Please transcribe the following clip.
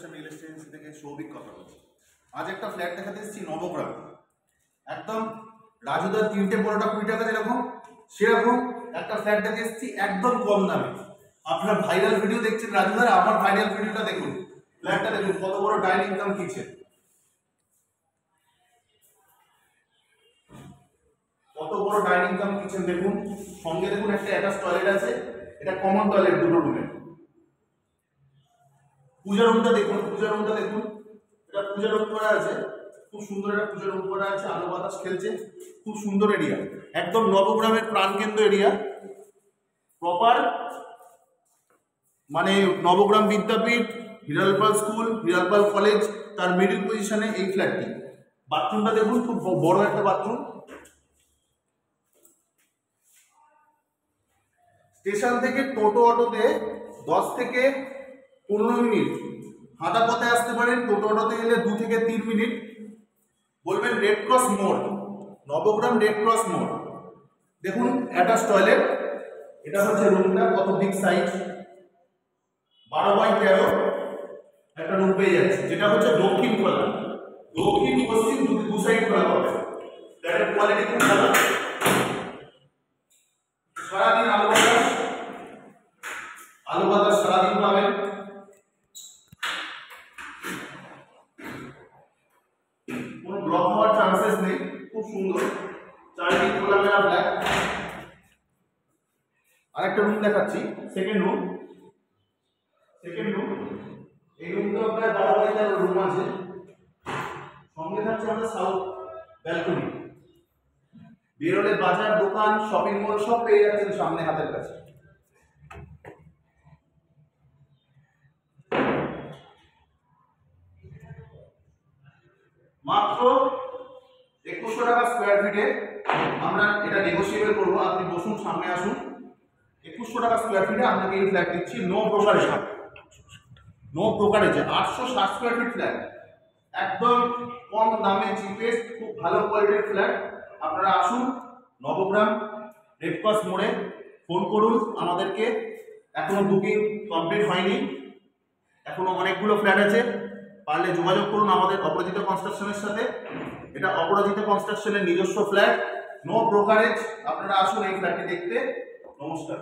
Construction real estate agency থেকে সৌভিক কথা বলছি। আজ একটা ফ্ল্যাট দেখাতে এসেছি নবগ্রাম, একদম রাজুদার 3টে 15টা 20 টাকা যেরকম সেরকম একটা ফ্ল্যাট দেখে এসেছি একদম কম দামে। আপনারা ভাইরাল ভিডিও দেখছেন রাজুদার, আমার ভাইরাল ভিডিওটা দেখুন, ফ্ল্যাটটা দেখুন কত বড় ডাইনিং কাম কিচেন, কত বড় ডাইনিং কাম কিচেন দেখুন। সঙ্গে দেখুন একটা অ্যাটাচ টয়লেট আছে, এটা কমন টয়লেট দুটো রুমের। পূজা রুমটা দেখুন, এটা পূজা রুম করা আছে, খুব সুন্দর একটা পূজা রুম করা আছে, আলো বাতাস খেলছে, খুব সুন্দর এরিয়া, একদম নবগ্রামের প্রাণকেন্দ্র এরিয়া, প্রপার মানে নবগ্রাম বিদ্যাপীঠ, হিরালপাল স্কুল, হিরালপাল কলেজ, তার মিডিল পজিশনে এই ফ্ল্যাটটি। বাথরুমটা দেখুন, খুব বড় একটা বাথরুম। স্টেশন থেকে টোটো অটোতে 10 থেকে 15 মিনিট হাঁটা পথে আসতে পারেন, টোটো অটোতে গেলে 2 থেকে 3 মিনিট। বলবেন রেড ক্রস মোড়, নবগ্রাম রেড ক্রস মোড়। দেখুন অ্যাটাচ টয়লেট, এটা হচ্ছে রুমটা, কত বিগ সাইজ, 12x13 একটা রুম পেয়ে যাচ্ছে, যেটা হচ্ছে দক্ষিণ খোলা, দক্ষিণ পশ্চিম দু সাইড খোলা হবে। ফ্ল্যাটের কোয়ালিটি খুব ভালো, সারাদিন আলো বাতাস সারাদিন পাবেন। কোনো ব্লক হওয়ার চান্সেস নেই, খুব সুন্দর, চারিদিক খোলামেলা ফ্ল্যাট। আরেকটা রুম দেখাচ্ছি, সেকেন্ড রুম। এই রুমটা প্রায় 12x13 রুম আছে, সঙ্গে থাকছে আমাদের সাউথ ব্যালকনি। বেরোলে বাজার, দোকান, শপিং মল সব পেয়ে যাচ্ছেন সামনে হাতের কাছে। মাত্র 2100 টাকা স্কোয়ার ফিটে আমরা এটা নেগোসিয়েবল করবো, আপনি বসুন, সামনে আসুন। 2100 টাকা স্কোয়ার ফিটে আপনাকে এই ফ্ল্যাট দিচ্ছি, no brokerage, 860 square feet flat, একদম কম দামে চিপেস্ট, খুব ভালো কোয়ালিটির ফ্ল্যাট। আপনারা আসুন নবগ্রাম রেড ক্রস মোড়ে, ফোন করুন আমাদেরকে। এখনো বুকিং কমপ্লিট হয়নি, এখনো অনেকগুলো ফ্ল্যাট আছে, পারলে যোগাযোগ করুন আমাদের অপরাজিতা কনস্ট্রাকশনের সাথে। এটা অপরাজিতা কনস্ট্রাকশনের নিজস্ব ফ্ল্যাট, নো ব্রোকারেজ। আপনারা আসুন এই ফ্ল্যাটটি দেখতে। নমস্কার।